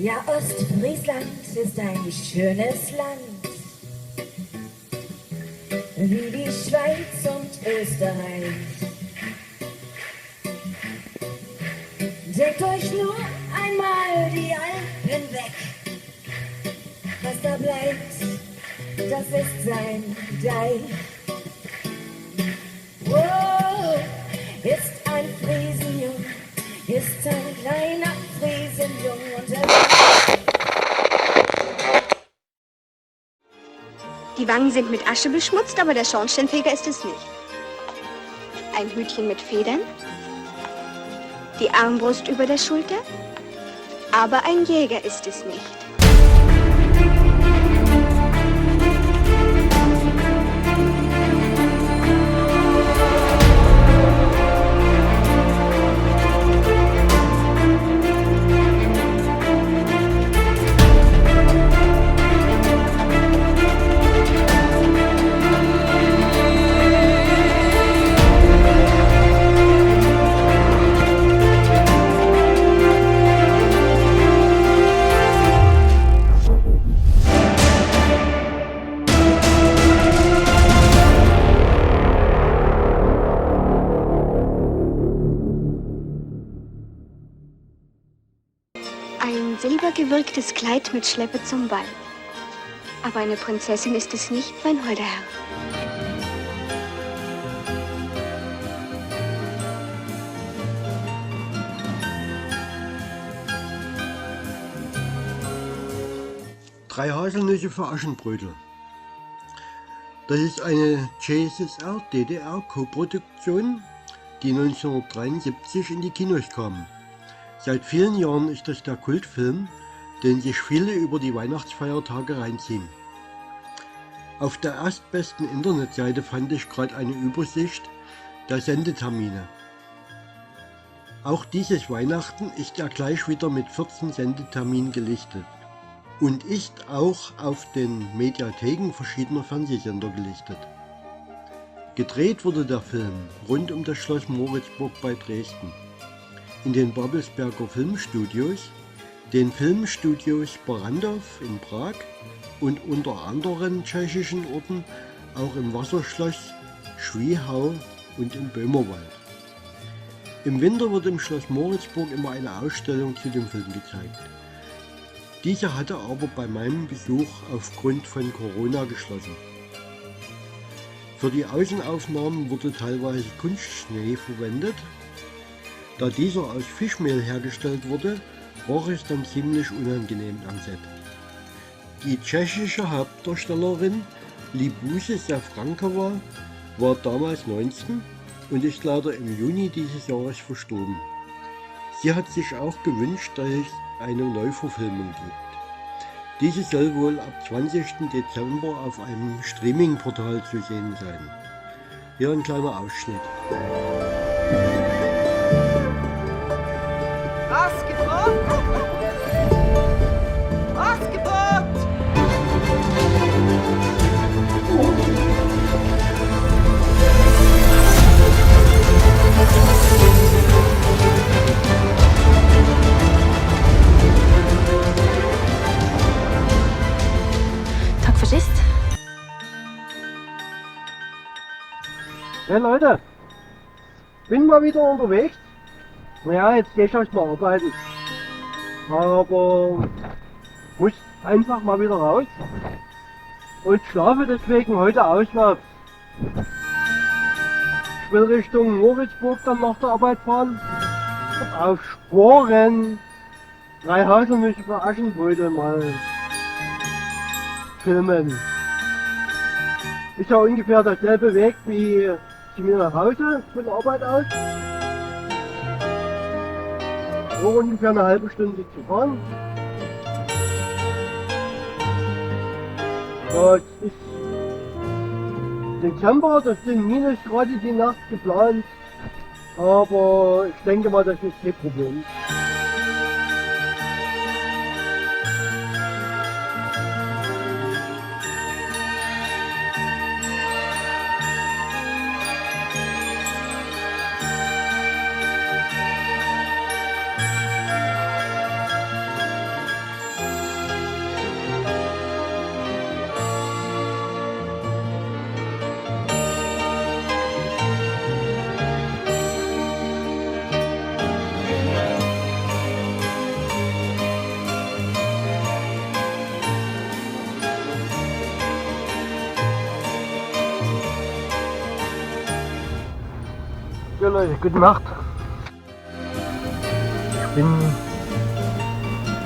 Ja, Ostfriesland ist ein schönes Land, wie die Schweiz und Österreich. Denkt euch nur einmal die Alpen weg. Was da bleibt, das ist sein Deich. Wow, ist ein Friesenjung, ist ein kleiner Friesenjung Die Wangen sind mit Asche beschmutzt, aber der Schornsteinfeger ist es nicht. Ein Hütchen mit Federn, die Armbrust über der Schulter, aber ein Jäger ist es nicht. Ein silbergewirktes Kleid mit Schleppe zum Ball. Aber eine Prinzessin ist es nicht, mein holder Herr. Drei Haselnüsse für Aschenbrödel. Das ist eine CSSR-DDR-Koproduktion, die 1973 in die Kinos kam. Seit vielen Jahren ist das der Kultfilm, den sich viele über die Weihnachtsfeiertage reinziehen. Auf der erstbesten Internetseite fand ich gerade eine Übersicht der Sendetermine. Auch dieses Weihnachten ist er gleich wieder mit 14 Sendeterminen gelistet und ist auch auf den Mediatheken verschiedener Fernsehsender gelistet. Gedreht wurde der Film rund um das Schloss Moritzburg bei Dresden, in den Babelsberger Filmstudios, den Filmstudios Barrandov in Prag und unter anderen tschechischen Orten auch im Wasserschloss Schwiehau und im Böhmerwald. Im Winter wird im Schloss Moritzburg immer eine Ausstellung zu dem Film gezeigt. Diese hatte aber bei meinem Besuch aufgrund von Corona geschlossen. Für die Außenaufnahmen wurde teilweise Kunstschnee verwendet. Da dieser aus Fischmehl hergestellt wurde, roch es dann ziemlich unangenehm am Set. Die tschechische Hauptdarstellerin Libuse Safrankova war damals 19 und ist leider im Juni dieses Jahres verstorben. Sie hat sich auch gewünscht, dass es eine Neuverfilmung gibt. Diese soll wohl ab 20. Dezember auf einem Streaming-Portal zu sehen sein. Hier ein kleiner Ausschnitt. Tag Faschist. Hey Leute, bin mal wieder unterwegs. Naja, jetzt gehe ich erstmal arbeiten. Aber muss einfach mal wieder raus und schlafe deswegen heute Auslauf. Ich will Richtung Moritzburg dann nach der Arbeit fahren. Auf Sporen 3 Haselnüsse für Aschenbrödel mal filmen. Ist ja ungefähr derselbe Weg wie zu mir nach Hause von der Arbeit aus. So ungefähr eine halbe Stunde zu fahren. Ja, es ist Dezember, das sind Minusgrade die Nacht geplant, aber ich denke mal, das ist kein Problem. Leute, gute Nacht. Ich bin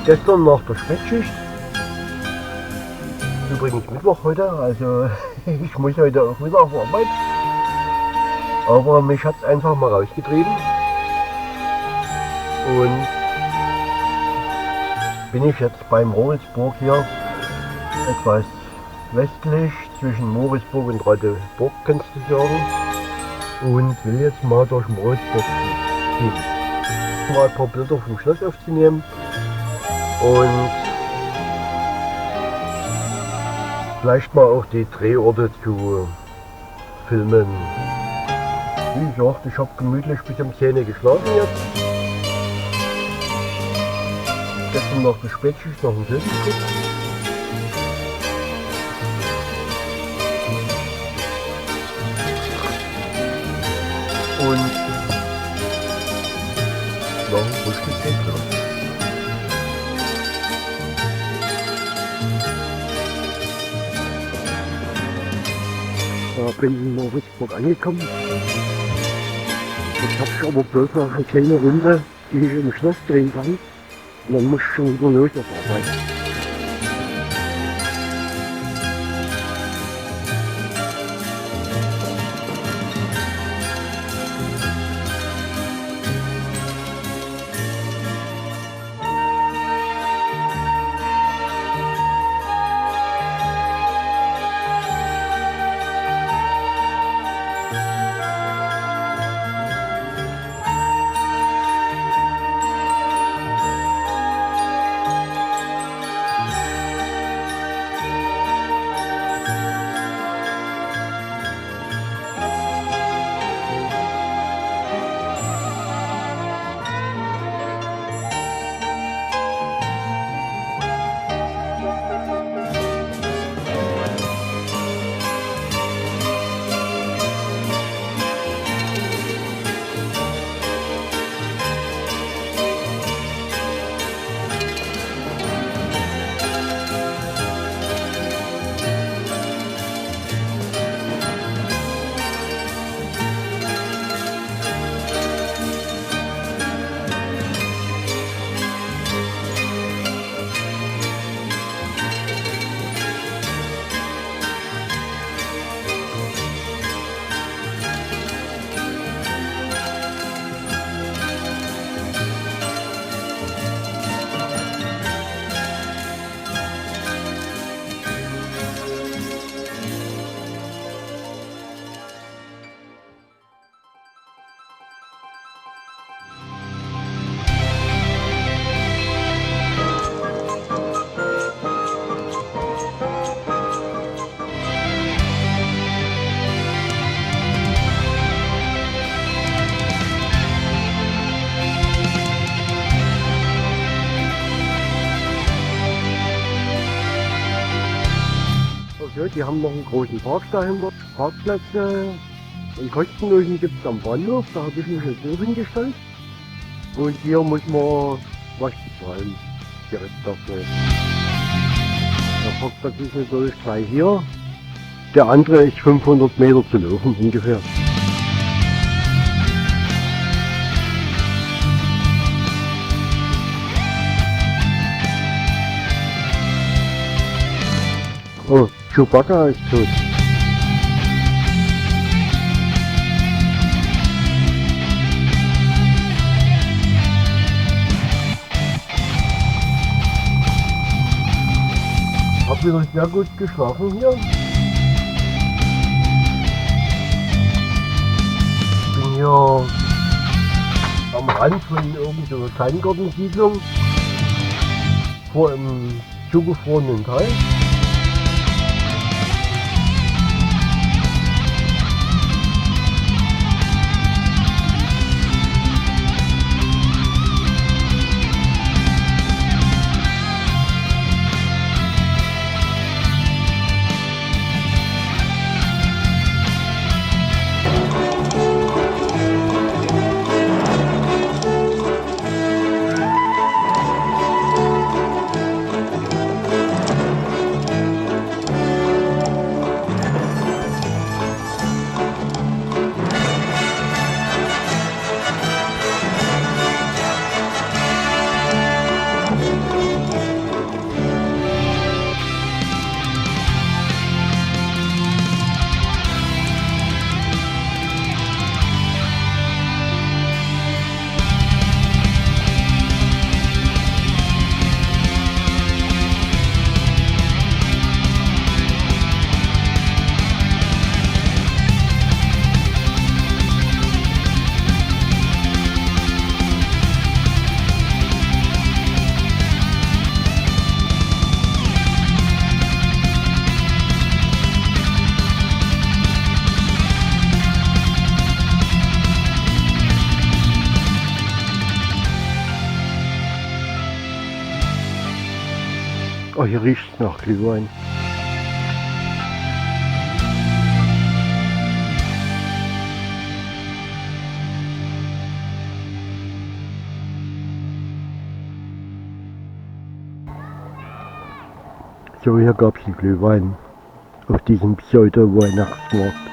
gestern nach der Spätschicht, übrigens Mittwoch heute, also ich muss heute auch wieder auf Arbeit, aber mich hat es einfach mal rausgetrieben und bin ich jetzt beim Moritzburg hier, etwas westlich zwischen Moritzburg und Radeburg, kannst du sagen, und will jetzt mal durch Moritzburg gehen. Mal ein paar Bilder vom Schloss aufzunehmen und vielleicht mal auch die Drehorte zu filmen. Wie gesagt, ich habe gemütlich bis um 10 Uhr geschlafen jetzt. Gestern noch der Spätschicht noch einen Film geguckt. Und noch ein Frühstück geht klar. Bin in Moritzburg angekommen. Jetzt habe ich aber bloß noch eine kleine Runde, die ich im Schloss drehen kann. Und dann muss ich schon wieder los auf Arbeit. Okay, die haben noch einen großen Park dahinter, Parkplätze und kostenlosen gibt es am Bahnhof, da habe ich mich jetzt so hingestellt. Und hier muss man was bezahlen, direkt dafür. Der Parkplatz ist natürlich gleich hier, der andere ist 500 Meter zu laufen ungefähr. Oh, Chewbacca ist tot. Hab wieder sehr gut geschlafen hier. Bin hier am Rand von irgendeiner Kleingartensiedlung vor einem zugefrorenen Teich. Oh, hier riecht es nach Glühwein. So, hier gab es einen Glühwein auf diesem Pseudo-Weihnachtsmarkt.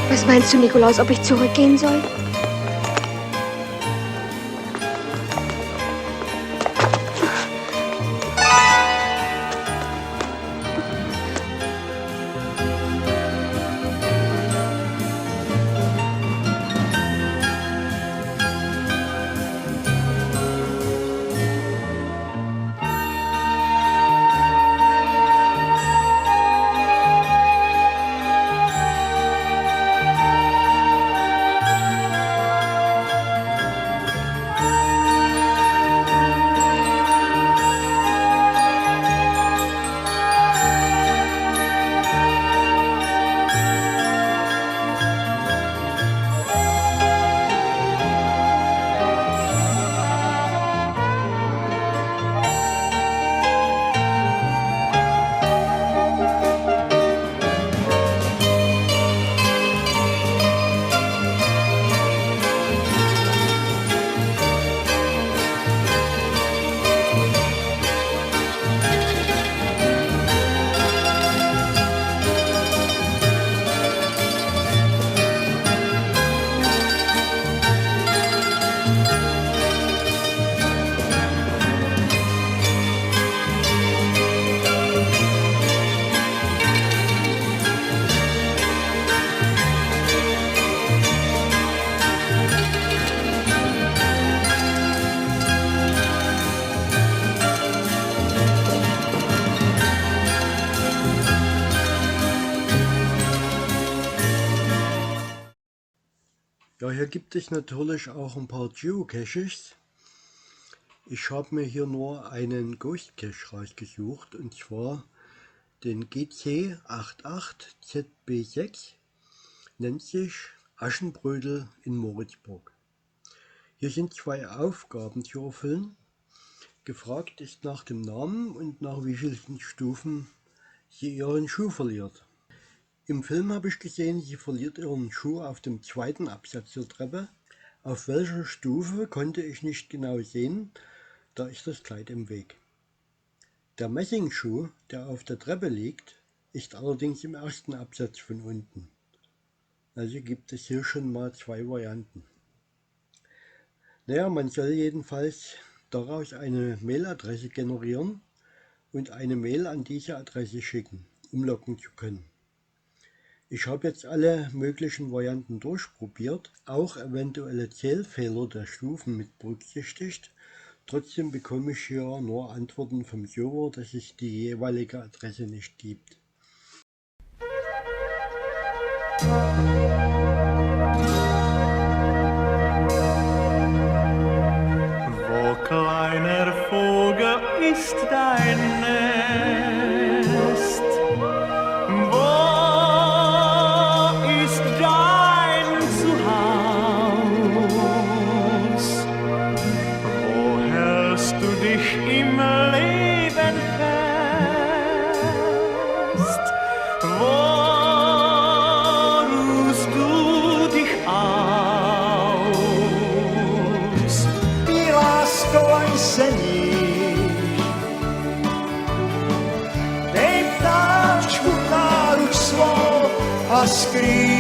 Was meinst du, Nikolaus, ob ich zurückgehen soll? Ja, hier gibt es natürlich auch ein paar Geocaches. Ich habe mir hier nur einen Ghost Cache rausgesucht, und zwar den GC88ZB6, nennt sich Aschenbrödel in Moritzburg. Hier sind 2 Aufgaben zu erfüllen. Gefragt ist nach dem Namen und nach wie vielen Stufen sie ihren Schuh verliert. Im Film habe ich gesehen, sie verliert ihren Schuh auf dem 2. Absatz der Treppe. Auf welcher Stufe konnte ich nicht genau sehen, da ist das Kleid im Weg. Der Messingschuh, der auf der Treppe liegt, ist allerdings im 1. Absatz von unten. Also gibt es hier schon mal 2 Varianten. Naja, man soll jedenfalls daraus eine Mailadresse generieren und eine Mail an diese Adresse schicken, um loggen zu können. Ich habe jetzt alle möglichen Varianten durchprobiert, auch eventuelle Zählfehler der Stufen mit berücksichtigt. Trotzdem bekomme ich hier nur Antworten vom Server, dass es die jeweilige Adresse nicht gibt. Wo kleiner Vogel ist dein Nest? Wo ist dein Zuhause?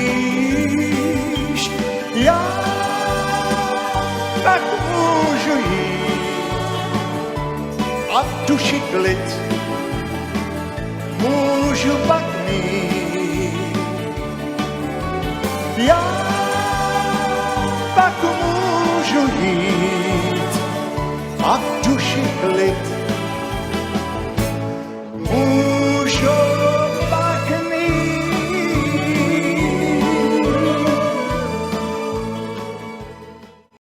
víš, já tak můžu jít a v duši klid můžu pak mít. Já pak můžu jít a v duši klid